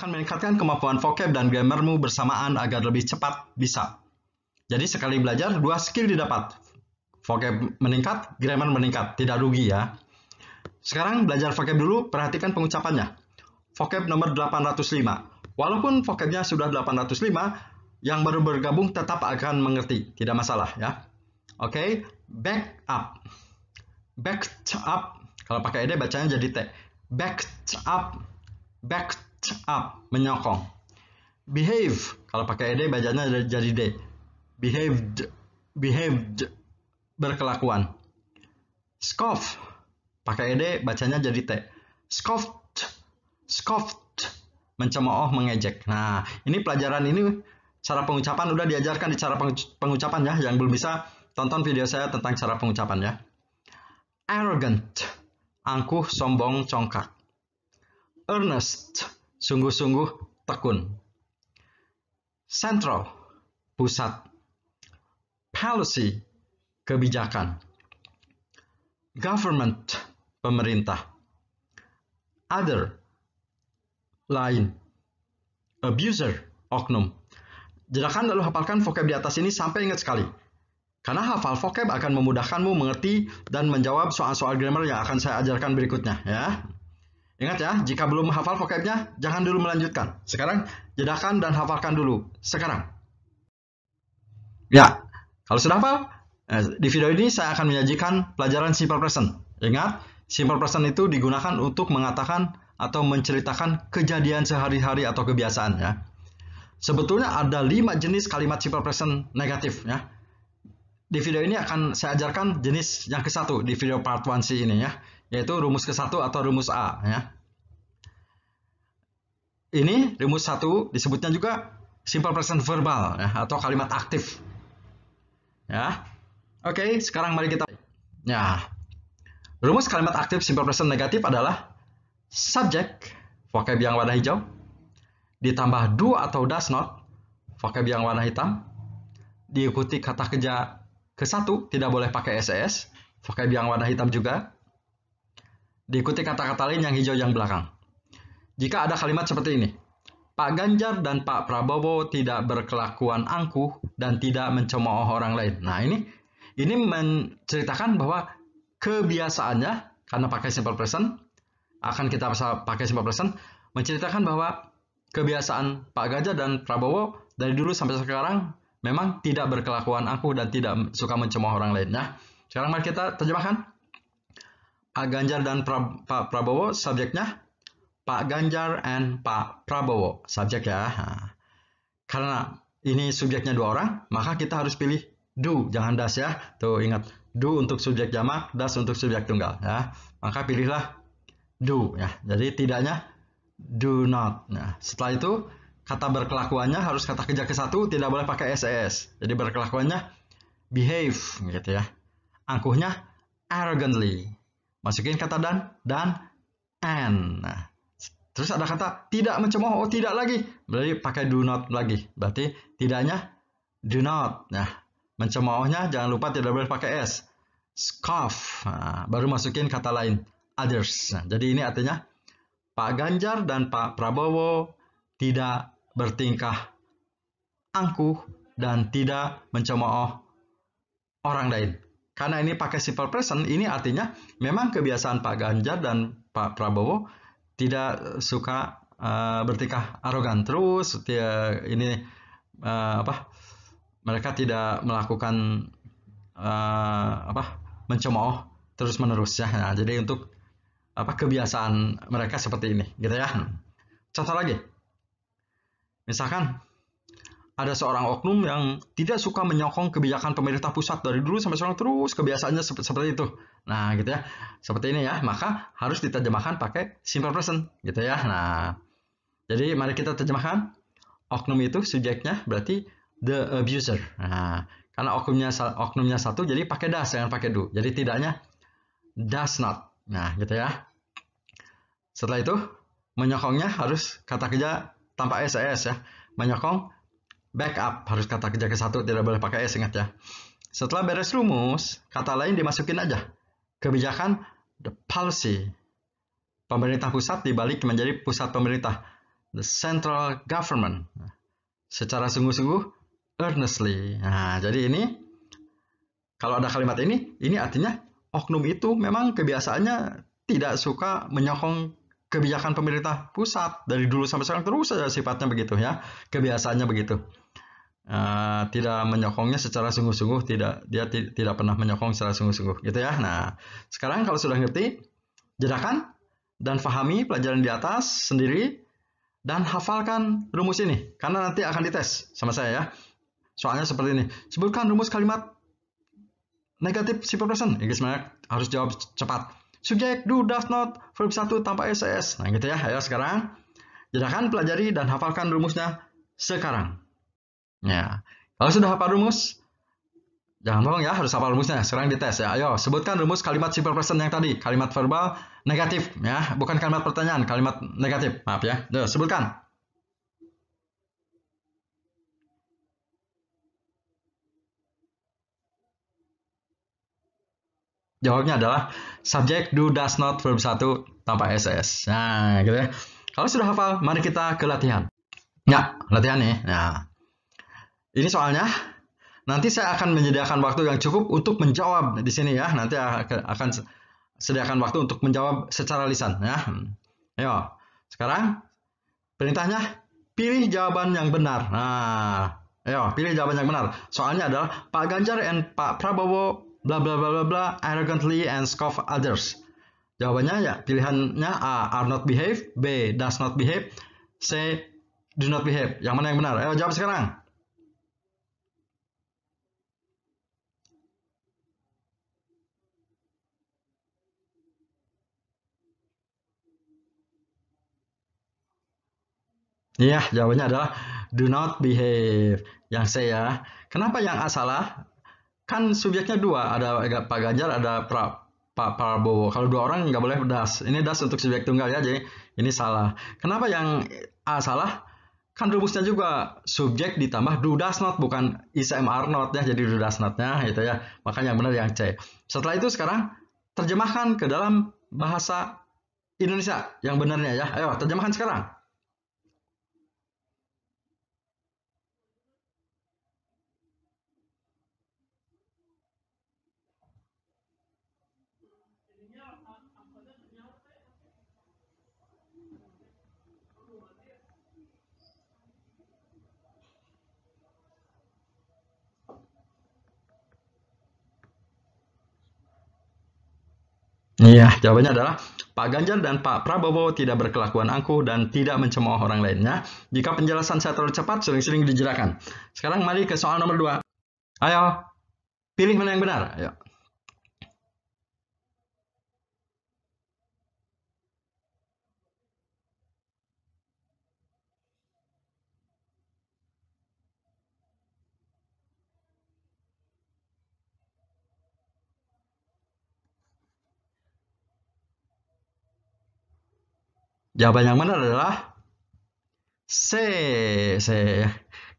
akan meningkatkan kemampuan vocab dan grammarmu bersamaan agar lebih cepat bisa. Jadi sekali belajar, 2 skill didapat. Vocab meningkat, grammar meningkat. Tidak rugi ya. Sekarang belajar vocab dulu, perhatikan pengucapannya. Vocab nomor 805. Walaupun vocabnya sudah 805, yang baru bergabung tetap akan mengerti. Tidak masalah ya. Oke, back up. Back up. Kalau pakai ed bacanya jadi T. Back up. Back up, menyokong. Behave, kalau pakai ed bacanya jadi D. Behaved, behaved, berkelakuan. Scoff, pakai ed bacanya jadi T. Scoffed, scoffed, mencemooh, mengejek. Nah, ini pelajaran ini cara pengucapan udah diajarkan di cara pengucapan ya. Yang belum bisa, tonton video saya tentang cara pengucapan ya. Arrogant, angkuh, sombong, congkak. Earnest, sungguh-sungguh, tekun. Central, pusat. Policy, kebijakan. Government, pemerintah. Other, lain. Abuser, oknum. Jelaskan lalu hafalkan vocab di atas ini sampai ingat sekali. Karena hafal vocab akan memudahkanmu mengerti dan menjawab soal-soal grammar yang akan saya ajarkan berikutnya ya. Ingat ya, jika belum hafal vocabnya, jangan dulu melanjutkan. Sekarang, jedakan dan hafalkan dulu. Sekarang. Ya, kalau sudah hafal, di video ini saya akan menyajikan pelajaran simple present. Ingat, simple present itu digunakan untuk mengatakan atau menceritakan kejadian sehari-hari atau kebiasaan ya. Sebetulnya ada 5 jenis kalimat simple present negatif ya. Di video ini akan saya ajarkan jenis yang ke-1 di video part 1C ini ya, yaitu rumus ke-1 atau rumus A ya. Ini rumus 1 disebutnya juga simple present verbal ya, atau kalimat aktif. Ya. Oke, sekarang mari kita ya. Rumus kalimat aktif simple present negatif adalah subject, vocab yang warna hijau, ditambah do atau does not, vocab yang warna hitam, diikuti kata kerja ke-1, tidak boleh pakai SES, vocab yang warna hitam juga, diikuti kata-kata lain yang hijau yang belakang. Jika ada kalimat seperti ini, Pak Ganjar dan Pak Prabowo tidak berkelakuan angkuh dan tidak mencemooh orang lain. Nah, ini menceritakan bahwa kebiasaannya, karena pakai simple present, akan kita pakai simple present, menceritakan bahwa kebiasaan Pak Ganjar dan Prabowo dari dulu sampai sekarang memang tidak berkelakuan angkuh dan tidak suka mencemooh orang lain. Nah, sekarang mari kita terjemahkan. Pak Ganjar dan Pak Prabowo, subjeknya Pak Ganjar and Pak Prabowo, subjek ya. Nah, karena ini subjeknya 2 orang, maka kita harus pilih do, jangan das ya. Tuh ingat, do untuk subjek jamak, das untuk subjek tunggal ya. Maka pilihlah do ya. Jadi tidaknya do not. Nah, setelah itu kata berkelakuannya harus kata kerja ke-1, tidak boleh pakai SES. Jadi berkelakuannya behave gitu ya. Angkuhnya arrogantly. Masukin kata dan and. Nah, terus ada kata tidak mencemooh, tidak lagi. Berarti pakai do not lagi. Berarti tidaknya do not. Nah, mencemoohnya jangan lupa tidak boleh pakai S. Scoff. Nah, baru masukin kata lain others. Nah, jadi ini artinya Pak Ganjar dan Pak Prabowo tidak bertingkah angkuh dan tidak mencemooh orang lain. Karena ini pakai simple present, ini artinya memang kebiasaan Pak Ganjar dan Pak Prabowo tidak suka bertingkah arogan terus. Mereka tidak melakukan mencemooh terus menerus ya. Nah, jadi untuk kebiasaan mereka seperti ini, gitu ya. Contoh lagi. Misalkan ada seorang oknum yang tidak suka menyokong kebijakan pemerintah pusat dari dulu sampai sekarang, terus kebiasaannya seperti itu. Nah, gitu ya. Seperti ini ya. Maka harus diterjemahkan pakai simple present, gitu ya. Nah, jadi mari kita terjemahkan. Oknum itu subjeknya berarti the abuser. Nah, karena oknumnya 1, jadi pakai does, jangan pakai do. Jadi tidaknya does not. Nah, gitu ya. Setelah itu, menyokongnya harus kata kerja tanpa SES ya. Menyokong backup, harus kata kerja ke-1, tidak boleh pakai S, ingat ya. Setelah beres rumus, kata lain dimasukin aja. Kebijakan, the policy. Pemerintah pusat dibalik menjadi pusat pemerintah. the central government. Secara sungguh-sungguh, earnestly. Nah, jadi ini kalau ada kalimat ini artinya oknum itu memang kebiasaannya tidak suka menyokong kebijakan pemerintah pusat dari dulu sampai sekarang, terus saja sifatnya begitu ya, kebiasaannya begitu. Tidak menyokongnya secara sungguh-sungguh, tidak pernah menyokong secara sungguh-sungguh gitu ya. Nah, sekarang kalau sudah ngerti, jedakan dan pahami pelajaran di atas sendiri dan hafalkan rumus ini karena nanti akan dites sama saya ya. Soalnya seperti ini. Sebutkan rumus kalimat negatif simple present. Ya, sebenarnya harus jawab cepat. Subjek do, does not, verb 1 tanpa ss. Nah, gitu ya. Ayo sekarang jedakan, pelajari dan hafalkan rumusnya sekarang. Ya, kalau sudah hafal rumus, jangan bohong ya, harus hafal rumusnya. Sekarang dites ya. Ayo, sebutkan rumus kalimat simple present yang tadi. Kalimat verbal negatif ya, bukan kalimat pertanyaan, kalimat negatif. Maaf ya. Duh, sebutkan. Jawabnya adalah subjek do, does not, verb 1 tanpa ss. Nah, gitu ya. Kalau sudah hafal, mari kita ke latihan. Ya, latihan nih. Nah, ini soalnya nanti saya akan menyediakan waktu yang cukup untuk menjawab di sini ya. Nanti akan sediakan waktu untuk menjawab secara lisan ya. Ayo, sekarang perintahnya pilih jawaban yang benar. Nah, ayo pilih jawaban yang benar. Soalnya adalah Pak Ganjar and Pak Prabowo bla bla bla bla bla arrogantly and scoff others. Jawabannya ya pilihannya A are not behave, B does not behave, C do not behave. Yang mana yang benar? Ayo jawab sekarang. Iya, jawabannya adalah do not behave. Yang C ya. Kenapa yang A salah? Kan subjeknya dua, ada Pak Ganjar, ada Pak Prabowo. Kalau dua orang nggak boleh das. Ini das untuk subjek tunggal ya, jadi ini salah. Kenapa yang A salah? Kan rumusnya juga subjek ditambah do does not, bukan is am are not ya, jadi do does not-nya itu ya. Makanya yang benar yang C. Setelah itu sekarang terjemahkan ke dalam bahasa Indonesia yang benarnya ya. Ayo terjemahkan sekarang. Iya, jawabannya adalah Pak Ganjar dan Pak Prabowo tidak berkelakuan angkuh dan tidak mencemooh orang lainnya. Jika penjelasan saya terlalu cepat, sering-sering dijerakan. Sekarang mari ke soal nomor 2. Ayo, pilih mana yang benar. Ayo. Jawaban yang benar adalah C. C.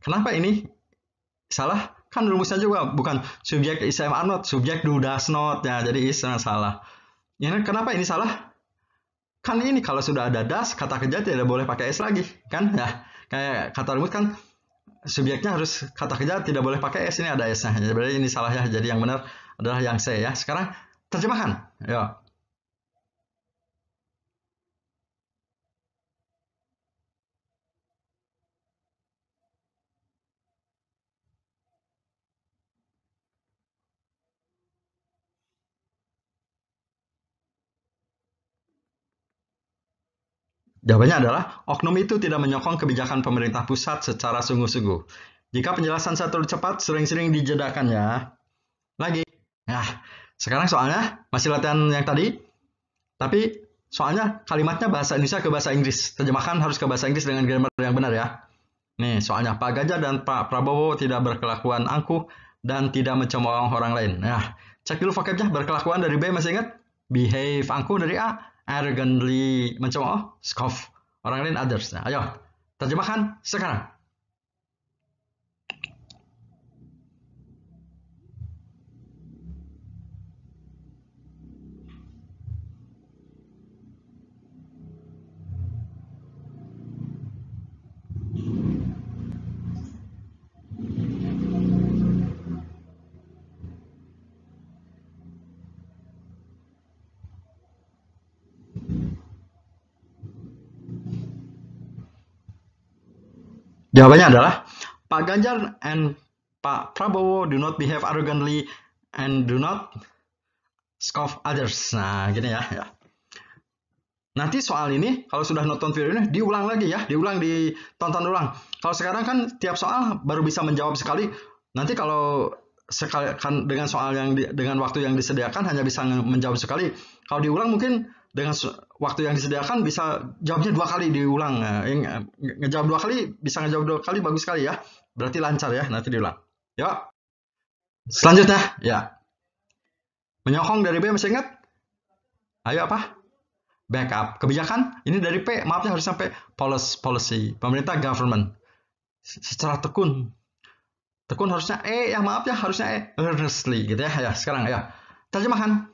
Kenapa ini salah? Kan rumusnya juga bukan subjek is am are not, subjek do does not ya, jadi is salah. Ini kenapa ini salah? Kan ini kalau sudah ada das, kata kerja tidak boleh pakai s lagi, kan? Ya, kayak kata rumus kan subjeknya harus kata kerja tidak boleh pakai s, ini ada s-nya. Jadi berarti ini salah ya. Jadi yang benar adalah yang C ya. Sekarang terjemahkan. Ya. Jawabannya adalah oknum itu tidak menyokong kebijakan pemerintah pusat secara sungguh-sungguh. Jika penjelasan saya terlalu cepat, sering-sering dijedakan ya. Lagi. Nah, sekarang soalnya masih latihan yang tadi, tapi soalnya kalimatnya bahasa Indonesia ke bahasa Inggris. Terjemahkan harus ke bahasa Inggris dengan grammar yang benar ya. Nih, soalnya Pak Ganjar dan Pak Prabowo tidak berkelakuan angkuh dan tidak mencemooh orang lain. Nah, cek dulu vocabnya. Berkelakuan dari B, masih ingat? Behave, angkuh dari A. Arrogantly, mencemooh, scoff. Orang lain, others. Nah, ayo, terjemahkan sekarang. Jawabannya adalah Pak Ganjar and Pak Prabowo do not behave arrogantly and do not scoff others. Nah, gini ya. Nanti soal ini, kalau sudah nonton video ini, diulang lagi ya, ditonton ulang. Kalau sekarang kan tiap soal baru bisa menjawab sekali. Nanti kalau kan dengan soal dengan waktu yang disediakan hanya bisa menjawab sekali. Kalau diulang mungkin dengan waktu yang disediakan bisa jawabnya 2 kali diulang. Ngejawab 2 kali, bisa ngejawab 2 kali, bagus sekali ya. Berarti lancar ya, nanti diulang. Yuk. Selanjutnya, ya. Menyokong dari B masih ingat? Ayo apa? Backup. Kebijakan, ini dari P, maafnya harus sampai policy. Pemerintah, government. Secara tekun harusnya E, ya maaf ya, harusnya E, earnestly gitu ya. Ya, sekarang ya. Terjemahan.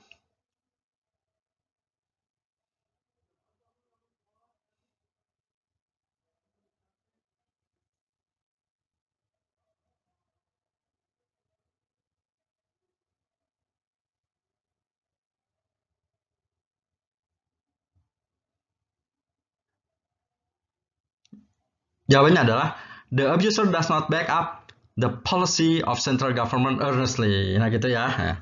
Jawabannya adalah the abuser does not back up the policy of central government earnestly. Nah gitu ya.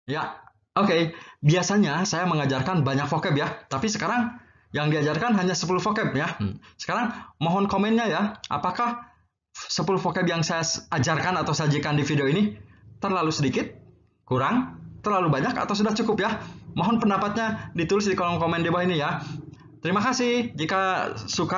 Ya, oke. Biasanya saya mengajarkan banyak vocab ya, tapi sekarang yang diajarkan hanya 10 vocab ya. Sekarang mohon komennya ya, apakah 10 vocab yang saya ajarkan atau sajikan di video ini terlalu sedikit, kurang, terlalu banyak, atau sudah cukup ya? Mohon pendapatnya ditulis di kolom komen di bawah ini ya. Terima kasih. Jika suka